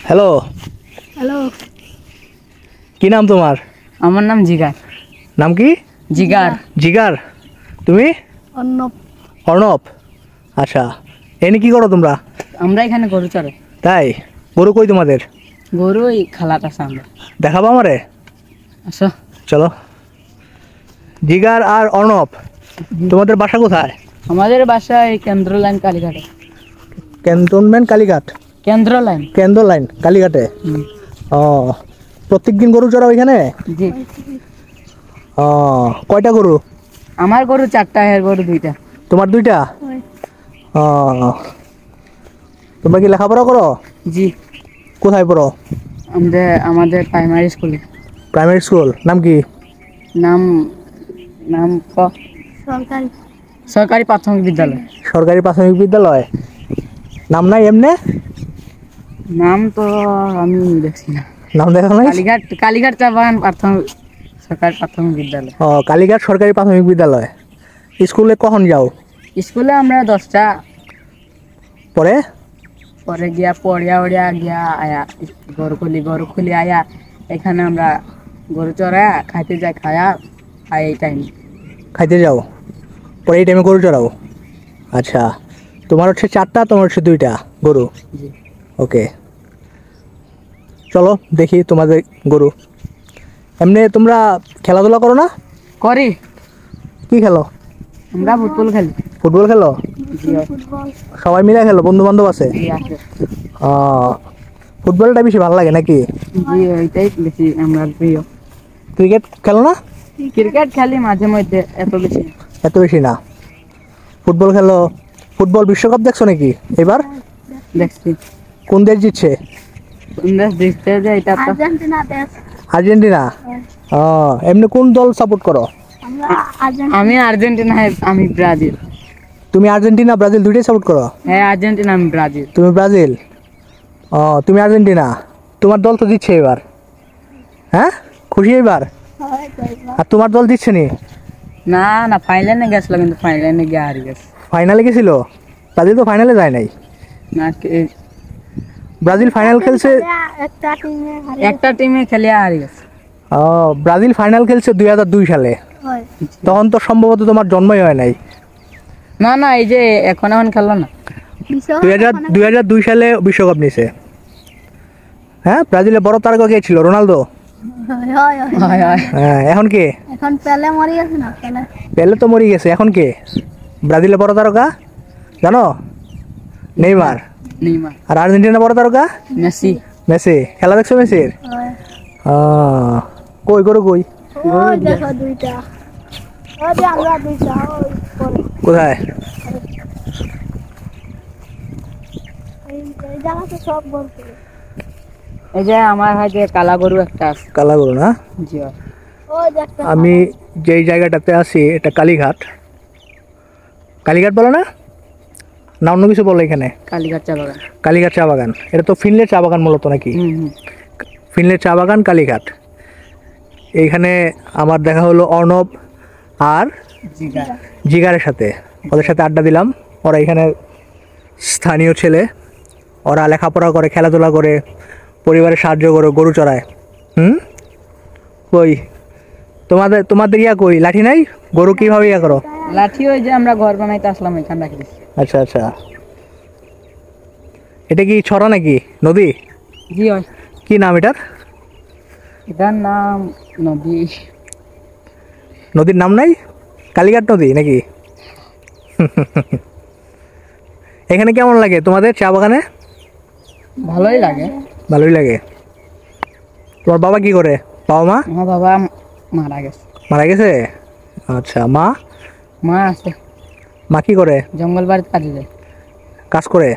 Hello hello, কি নাম তোমার? আমার নাম জিগার। নাম কি? জিগার। জিগার। তুমি? অর্ণব। অর্ণব। আচ্ছা, এনে কি করো তোমরা? আমরা এখানে গরু চড়ে। তাই? গরু কই তোমাদের? গরু ওই খালাত আছে আমরা। দেখাবো আমারে? আসো। চলো। জিগার আর অর্ণব, তোমাদের বাসা কোথায়? আমাদের বাসা এই কেন্দ্র লাইন কালীঘাটে। ক্যান্টনমেন্ট কালীঘাট? কেন্দ্র লাইন। কেন্দ্র লাইন কালীঘাটে। ও, প্রত্যেকদিন গরু চড়াও এখানে? জি। ও, কয়টা গরু? আমার গরু 4টা, এর গরু 2টা। তোমার 2টা? ও, তোমরা কি লেখাপড়া করো? জি। কোথায় পড়ো? আমাদের প্রাইমারি স্কুলে। প্রাইমারি স্কুল নাম কি? নাম নাম সরকারি সরকারি প্রাথমিক বিদ্যালয়। সরকারি প্রাথমিক বিদ্যালয়। নাম নাই এমনে? নাম তো আমি দেখছি না। নাম দেখা নাই? কালীঘাট চা বাগান সরকারি প্রাথমিক বিদ্যালয়। ও, কালীঘাট সরকারি প্রাথমিক বিদ্যালয়। স্কুলে কখন যাও? স্কুলে আমরা 10টা পরে পরে গিয়া পড়িয়া গিয়া আয়া গরু খুলি আয়া এখানে আমরা গরু চড়ায়া খাইতে যাই, খায়া এই টাইম খাইতে যাও, পরে এই টাইমে গরু চড়াও। আচ্ছা, তোমার হচ্ছে 4টা, তোমার হচ্ছে 2টা গরু। জি। ওকে, চলো দেখি তোমাদের গরু। এমনি তোমরা খেলাধুলা করো না? করি। কি খেলো? আমরা ফুটবল খেলি। ফুটবল খেলো? জি। ফুটবল। সবাই মিলে খেলো? বন্ধু বান্ধব আছে? জি আছে। ফুটবলটা বেশি ভালো লাগে নাকি? জি, ওইটাই বেশি আমরা প্রিয়। ক্রিকেট খেলো না? ক্রিকেট খেলি মাঝে মধ্যে, এত বেশি না। এত বেশি না। ফুটবল খেলো। ফুটবল বিশ্বকাপ দেখছো নাকি এবার? দেখছি। কোন দেশ জিতছে? দেশ দেখতে যে এটা তো আর্জেন্টিনা দেশ। আর্জেন্টিনা। ও, এমনি কোন দল সাপোর্ট করো? আমরা আর্জেন্টিনা। আমি আর্জেন্টিনা, আমি ব্রাজিল। তুমি আর্জেন্টিনা ব্রাজিল দুইটাই সাপোর্ট করো? হ্যাঁ, আর্জেন্টিনা, আমি ব্রাজিল। তুমি ব্রাজিল? ও, তুমি আর্জেন্টিনা। তোমার দল তো জিতছে এবার, হ্যাঁ? খুশি এবার? আর তোমার দল জিতছে নি? না না, ফাইনালে গেছিল, কিন্তু ফাইনালে গিয়ে হারিয়ে গেছে। ফাইনালে গেছিল? ব্রাজিল তো ফাইনালে যায় নাই। না, ব্রাজিল ফাইনাল খেলছে, একটা টিমে খেলে হারিয়ে গেছে। ও, ব্রাজিল ফাইনাল খেলছে 2002 সালে। তখন তো সম্ভবত তোমার জন্মই হয় নাই। না না, এই যে এখন খেললো না। 2002 সালে বিশ্বকাপ নিছে। হ্যাঁ, ব্রাজিলের বড় তারকা কে ছিল? রোনালদো? হয় হয়। হ্যাঁ, এখন কে? এখন পেলে মরে গেছে না? পেলে তো মরে গেছে, এখন কে ব্রাজিলের বড় তারকা জানো? নেইমার। নেইমার। আর আর্জেন্টিনার বড় তারকা? মেসি। মেসি। খেলা দেখছো মেসির? কই গরু কই? ওই দেখো 2টা। ওই যে আমরা 2টা ওই পরে। কোথায়? এই জায়গাতে সব বলতে। এই যে আমার হাতে কালা গরু একটা আছে। কালা গরু না? জি। ওই দেখতে। আমি যেই জায়গাটাতে আছি এটা কালীঘাট। কালীঘাট বলে না? না অন্য কিছু বলে এখানে? কালীঘাট চা বাগান। কালীঘাট চা বাগান। এটা তো ফিনলের চা বাগান মূলত নাকি? ফিনলের চা বাগান কালীঘাট। এইখানে আমার দেখা হলো অর্ণব আর জিগারের সাথে। ওদের সাথে আড্ডা দিলাম। ওরা এখানে স্থানীয় ছেলে, ওরা লেখাপড়া করে, খেলাধুলা করে, পরিবারের সাহায্য করে, গরু চড়ায়। কই তোমাদের ইয়া কই? লাঠি নাই? গরু কিভাবে ইয়া করো? লাঠি ওই যে আমরা ঘর বানাইতে আসলাম এখানে রাখি দিচ্ছি। আচ্ছা আচ্ছা, এটা কি ছড়া নাকি নদী? জি হয়। কি নাম এটার? এটার নাম নদী। নদীর নাম নাই? কালীঘাট নদী নাকি? এখানে কেমন লাগে তোমাদের চা বাগানে? ভালোই লাগে। ভালোই লাগে। তোমার বাবা কি করে? বাবা মা? আমার বাবা মারা গেছে। মারা গেছে? আচ্ছা, মা? মা আছে। মা কি করে? জঙ্গল বাড়িতে কাজে যায়। কাজ করে।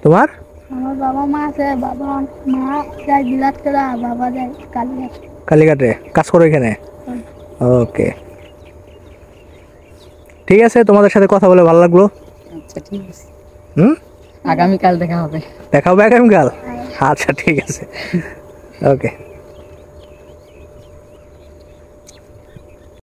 তোমার? আমার বাবা মা আছে। বাবা মা যায় বিলাত করে, বাবা যায় কালীঘাট। কালীঘাটে কাজ করো এখানে? ওকে, ঠিক আছে, তোমাদের সাথে কথা বলে ভালো লাগলো। আচ্ছা ঠিক আছে। আগামীকাল দেখা হবে। দেখা হবে আগামীকাল? আচ্ছা ঠিক আছে, ওকে।